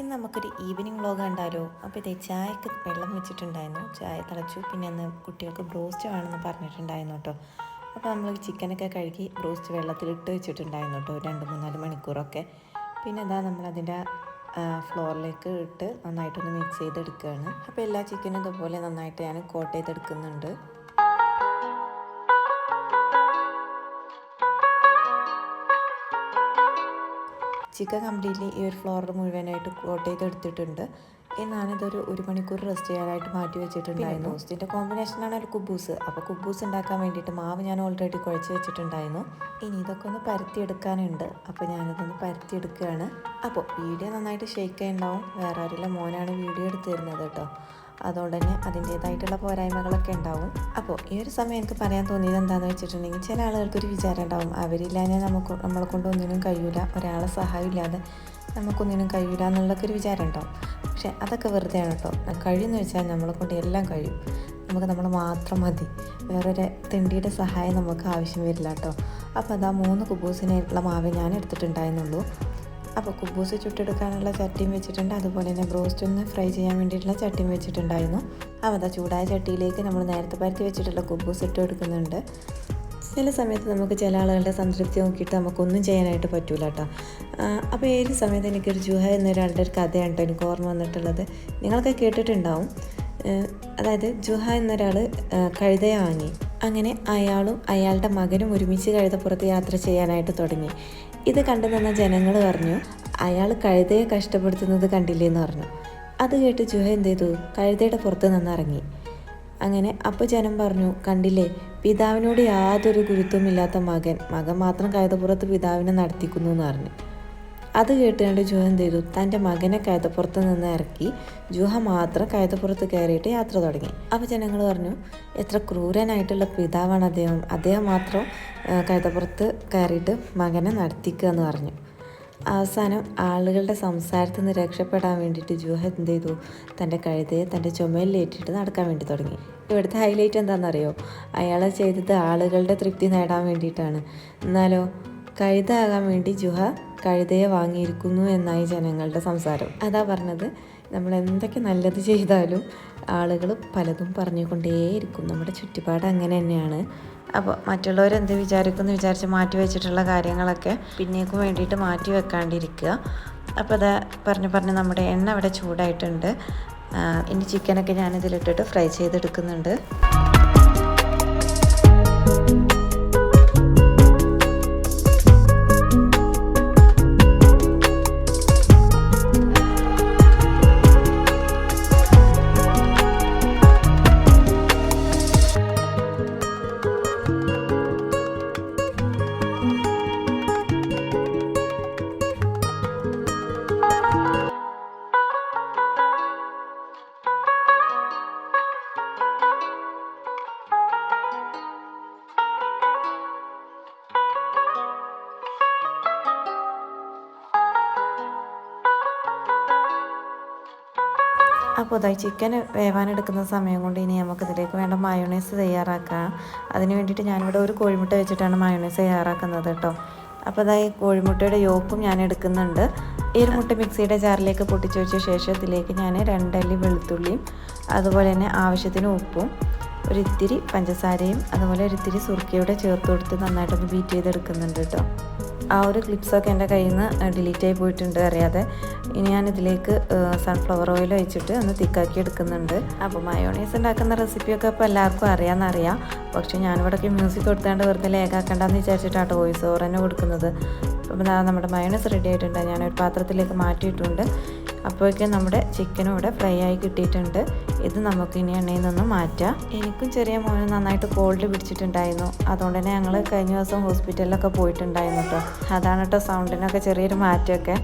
ഇന്ന് നമുക്കൊരു evening vlog കണ്ടാലോ. അപ്പോൾ ഇതേ ചായക്ക് വെള്ളം വെച്ചിട്ടുണ്ടായിരുന്നു, ചായ തിളച്ചു. പിന്നെ അന്ന് കുട്ടികൾക്ക് ബ്രോസ്റ്റ് വേണമെന്ന് പറഞ്ഞിട്ടുണ്ടായിരുന്നു കേട്ടോ. അപ്പോൾ നമ്മൾ ചിക്കനൊക്കെ കഴുകി ബ്രോസ്റ്റ് വെള്ളത്തിലിട്ട് വെച്ചിട്ടുണ്ടായിരുന്നു കേട്ടോ, 2-3-4 മണിക്കൂറൊക്കെ. പിന്നെ അതാ നമ്മളതിൻ്റെ ഫ്ലോറിലേക്ക് ഇട്ട് നന്നായിട്ടൊന്ന് മിക്സ് ചെയ്തെടുക്കുകയാണ്. അപ്പോൾ എല്ലാ ചിക്കനും ഇതുപോലെ നന്നായിട്ട് ഞാൻ കോട്ട് ചെയ്തെടുക്കുന്നുണ്ട്. ചിക്കൻ കംപ്ലീറ്റ്ലി ഈ ഒരു ഫ്ലോറിൽ മുഴുവനായിട്ട് കോട്ട് ചെയ്തെടുത്തിട്ടുണ്ട്. ഞാനിതൊരു 1 മണിക്കൂർ റെസ്റ്റ് ചെയ്യാനായിട്ട് മാറ്റി വെച്ചിട്ടുണ്ടായിരുന്നു. റോസ്റ്റിൻ്റെ കോമ്പിനേഷനാണ് ഒരു കുബൂസ്. അപ്പോൾ കുബൂസ് ഉണ്ടാക്കാൻ വേണ്ടിയിട്ട് മാവ് ഞാൻ ഓൾറെഡി കുഴച്ച് വെച്ചിട്ടുണ്ടായിരുന്നു. ഇനി ഇതൊക്കെ ഒന്ന് പരത്തിയെടുക്കാനുണ്ട്. അപ്പോൾ ഞാനിതൊന്ന് പരത്തിയെടുക്കുകയാണ്. അപ്പോൾ വീഡിയോ നന്നായിട്ട് ഷേക്ക് ചെയ്യുന്നുണ്ടാവും. വേറെ ആരുമില്ല, മോനാണ് വീഡിയോ എടുത്ത് തരുന്നത് കേട്ടോ. അതുകൊണ്ട് തന്നെ അതിൻ്റേതായിട്ടുള്ള പോരായ്മകളൊക്കെ ഉണ്ടാവും. അപ്പോൾ ഈ ഒരു സമയം എനിക്ക് പറയാൻ തോന്നിയത് എന്താണെന്ന് വെച്ചിട്ടുണ്ടെങ്കിൽ, ചില ആളുകൾക്കൊരു വിചാരം ഉണ്ടാവും, അവരില്ലാതെ നമ്മളെ കൊണ്ട് ഒന്നിനും കഴിയില്ല, ഒരാളെ സഹായം ഇല്ലാതെ നമുക്കൊന്നിനും കഴിയില്ല എന്നുള്ളൊക്കെ ഒരു വിചാരം ഉണ്ടാവും. പക്ഷേ അതൊക്കെ വെറുതെയാണ് കേട്ടോ. കഴിയുമെന്ന് വെച്ചാൽ നമ്മളെ കൊണ്ട് എല്ലാം കഴിയും. നമ്മൾ മാത്രം മതി, വേറൊരു തെണ്ടിയുടെ സഹായം നമുക്ക് ആവശ്യം വരില്ല കേട്ടോ. അപ്പോൾ അതാ 3 കുബൂസിനായിട്ടുള്ള മാവ് ഞാൻ എടുത്തിട്ടുണ്ടായിരുന്നുള്ളൂ. അപ്പോൾ കുബൂസ് ചുട്ടെടുക്കാനുള്ള ചട്ടിയും വെച്ചിട്ടുണ്ട്. അതുപോലെ തന്നെ ബ്രോസ്റ്റ് ഒന്ന് ഫ്രൈ ചെയ്യാൻ വേണ്ടിയിട്ടുള്ള ചട്ടിയും വെച്ചിട്ടുണ്ടായിരുന്നു. അപ്പോൾ അതാ ചൂടായ ചട്ടിയിലേക്ക് നമ്മൾ നേരത്തെ പരത്തി വെച്ചിട്ടുള്ള കുബൂസ് ഇട്ട് എടുക്കുന്നുണ്ട്. ചില സമയത്ത് നമുക്ക് ചില ആളുകളുടെ സംതൃപ്തി നോക്കിയിട്ട് നമുക്കൊന്നും ചെയ്യാനായിട്ട് പറ്റൂല കേട്ടോ. അപ്പോൾ ഈ സമയത്ത് എനിക്കൊരു ജുഹ എന്നൊരാളുടെ ഒരു കഥയാണ് കേട്ടോ എനിക്ക് ഓർമ്മ വന്നിട്ടുള്ളത്. നിങ്ങളൊക്കെ കേട്ടിട്ടുണ്ടാവും. അതായത് ജുഹ എന്നൊരാൾ കഴുതയെ വാങ്ങി. അങ്ങനെ അയാളും അയാളുടെ മകനും ഒരുമിച്ച് കഴുതപ്പുറത്ത് യാത്ര ചെയ്യാനായിട്ട് തുടങ്ങി. ഇത് കണ്ടു നിന്ന ജനങ്ങൾ പറഞ്ഞു, അയാൾ കഴുതയെ കഷ്ടപ്പെടുത്തുന്നത് കണ്ടില്ലേന്ന് പറഞ്ഞു. അത് കേട്ട് ജുഹ എന്ത് ചെയ്തു, കഴുതയുടെ പുറത്ത് നിന്നിറങ്ങി. അങ്ങനെ അപ്പോൾ ജനം പറഞ്ഞു, കണ്ടില്ലേ, പിതാവിനോട് യാതൊരു ഗുരുത്വമില്ലാത്ത മകൻ മാത്രം കഴുതപ്പുറത്ത് പിതാവിനെ നടത്തിക്കുന്നു എന്ന് പറഞ്ഞു. അത് കേട്ടുകൊണ്ട് ജുഹ എന്ത് ചെയ്തു, തൻ്റെ മകനെ കഴുതപ്പുറത്ത് നിന്ന് ഇറക്കി ജുഹ മാത്രം കഴുതപ്പുറത്ത് കയറിയിട്ട് യാത്ര തുടങ്ങി. അപ്പോൾ ജനങ്ങൾ പറഞ്ഞു, എത്ര ക്രൂരനായിട്ടുള്ള പിതാവാണ് അദ്ദേഹം മാത്രം കഴുതപ്പുറത്ത് കയറിയിട്ട് മകനെ നടത്തിക്കുക എന്ന് പറഞ്ഞു. അവസാനം ആളുകളുടെ സംസാരത്തിൽ നിന്ന് രക്ഷപ്പെടാൻ വേണ്ടിയിട്ട് ജുഹ എന്ത് ചെയ്തു, തൻ്റെ കഴുതയെ തൻ്റെ ചുമലിലേറ്റിട്ട് നടക്കാൻ വേണ്ടി തുടങ്ങി. ഇവിടുത്തെ ഹൈലൈറ്റ് എന്താണെന്നറിയോ, അയാൾ ചെയ്തത് ആളുകളുടെ തൃപ്തി നേടാൻ വേണ്ടിയിട്ടാണ്. എന്നാലോ കഴുത ആകാൻ വേണ്ടി ജുഹ കഴുതയെ വാങ്ങിയിരിക്കുന്നു എന്നായി ജനങ്ങളുടെ സംസാരം. അതാ പറഞ്ഞത്, നമ്മൾ എന്തൊക്കെ നല്ലത് ചെയ്താലും ആളുകൾ പലതും പറഞ്ഞുകൊണ്ടേയിരിക്കും. നമ്മുടെ ചുറ്റുപാട് അങ്ങനെ തന്നെയാണ്. അപ്പോൾ മറ്റുള്ളവരെന്ത് വിചാരിക്കുമെന്ന് വിചാരിച്ച് മാറ്റി വെച്ചിട്ടുള്ള കാര്യങ്ങളൊക്കെ പിന്നേക്കും വേണ്ടിയിട്ട് മാറ്റി വെക്കാണ്ടിരിക്കുക. അപ്പോൾ അതാ പറഞ്ഞ് നമ്മുടെ എണ്ണ അവിടെ ചൂടായിട്ടുണ്ട്. ഇനി ചിക്കനൊക്കെ ഞാനിതിലിട്ടിട്ട് ഫ്രൈ ചെയ്തെടുക്കുന്നുണ്ട്. അപ്പോൾ ഇതായി ചിക്കൻ വേവാനെടുക്കുന്ന സമയം കൊണ്ട് ഇനി നമുക്കിതിലേക്ക് വേണ്ട മയോണൈസ് തയ്യാറാക്കാം. അതിന് വേണ്ടിയിട്ട് ഞാനിവിടെ ഒരു കോഴിമുട്ട വെച്ചിട്ടാണ് മയോണൈസ് തയ്യാറാക്കുന്നത് കേട്ടോ. അപ്പോൾ ഇതായി കോഴിമുട്ടയുടെ യോക്കും ഞാൻ എടുക്കുന്നുണ്ട്. ഈ ഒരു മുട്ട മിക്സിയുടെ ജാറിലേക്ക് പൊട്ടിച്ച് വെച്ച ശേഷം ഇതിലേക്ക് ഞാൻ 2 അല്ലി വെളുത്തുള്ളിയും അതുപോലെ തന്നെ ആവശ്യത്തിന് ഉപ്പും ഒരിത്തിരി പഞ്ചസാരയും അതുപോലെ ഒരിത്തിരി സുർക്കയുടെ ചേർത്ത് കൊടുത്ത് നന്നായിട്ടൊന്ന് ബീറ്റ് ചെയ്തെടുക്കുന്നുണ്ട് കേട്ടോ. ആ ഒരു ക്ലിപ്സൊക്കെ എൻ്റെ കയ്യിൽ നിന്ന് ഡിലീറ്റ് ആയി പോയിട്ടുണ്ട് അറിയാതെ. ഇനി ഞാനിതിലേക്ക് സൺഫ്ലവർ ഓയിൽ ഒഴിച്ചിട്ട് ഒന്ന് തിക്കാക്കി എടുക്കുന്നുണ്ട്. അപ്പോൾ മയോണൈസ് ഉണ്ടാക്കുന്ന റെസിപ്പിയൊക്കെ ഇപ്പോൾ എല്ലാവർക്കും അറിയാമെന്നറിയാം. പക്ഷേ ഞാനിവിടെയൊക്കെ മ്യൂസിക് കൊടുത്താണ്ട് വെറുതെ ലേഖാക്കണ്ടെന്ന് വിചാരിച്ചിട്ടാണ് വോയിസ് ഓവർ തന്നെ കൊടുക്കുന്നത്. അപ്പോൾ നമ്മുടെ മയോണൈസ് റെഡി ആയിട്ടുണ്ട്. ഞാനൊരു പാത്രത്തിലേക്ക് മാറ്റിയിട്ടുണ്ട്. അപ്പോഴേക്കും നമ്മുടെ ചിക്കനും ഇവിടെ ഫ്രൈ ആയി കിട്ടിയിട്ടുണ്ട്. ഇത് നമുക്ക് ഇനി എണ്ണയിൽ നിന്ന് മാറ്റാം. എനിക്കും ചെറിയ മോനും നന്നായിട്ട് കോൾഡ് പിടിച്ചിട്ടുണ്ടായിരുന്നു. അതുകൊണ്ട് തന്നെ ഞങ്ങൾ കഴിഞ്ഞ ദിവസം ഹോസ്പിറ്റലിലൊക്കെ പോയിട്ടുണ്ടായിരുന്നു കേട്ടോ. അതാണ് കേട്ടോ സൗണ്ടിനൊക്കെ ചെറിയൊരു മാറ്റമൊക്കെ.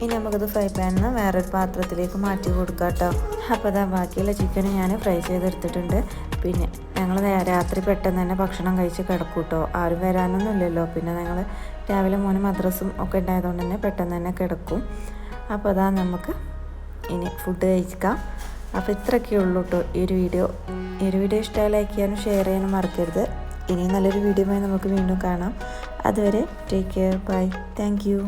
ഇനി നമുക്കിത് ഫ്രൈ പാനിൽ നിന്ന് വേറൊരു പാത്രത്തിലേക്ക് മാറ്റി കൊടുക്കാം കേട്ടോ. അപ്പോൾ അതാ ബാക്കിയുള്ള ചിക്കനും ഞാൻ ഫ്രൈ ചെയ്തെടുത്തിട്ടുണ്ട്. പിന്നെ ഞങ്ങൾ രാത്രി പെട്ടെന്ന് തന്നെ ഭക്ഷണം കഴിച്ച് കിടക്കും കേട്ടോ. ആരും വരാനൊന്നും ഇല്ലല്ലോ. പിന്നെ ഞങ്ങൾ രാവിലെ മോന് മദ്രസും ഒക്കെ ഉണ്ടായതുകൊണ്ട് തന്നെ പെട്ടെന്ന് തന്നെ കിടക്കും. അപ്പോൾ അതാ നമുക്ക് ഇനി ഫുഡ് കഴിക്കാം. അപ്പോൾ ഇത്രയൊക്കെ ഉള്ളൂ കേട്ടോ ഈ ഒരു വീഡിയോ ഇഷ്ടമായി ലൈക്ക് ചെയ്യാനും ഷെയർ ചെയ്യാനും മറക്കരുത്. ഇനി നല്ലൊരു വീഡിയോയുമായി നമുക്ക് വീണ്ടും കാണാം. അതുവരെ take care, bye, thank U.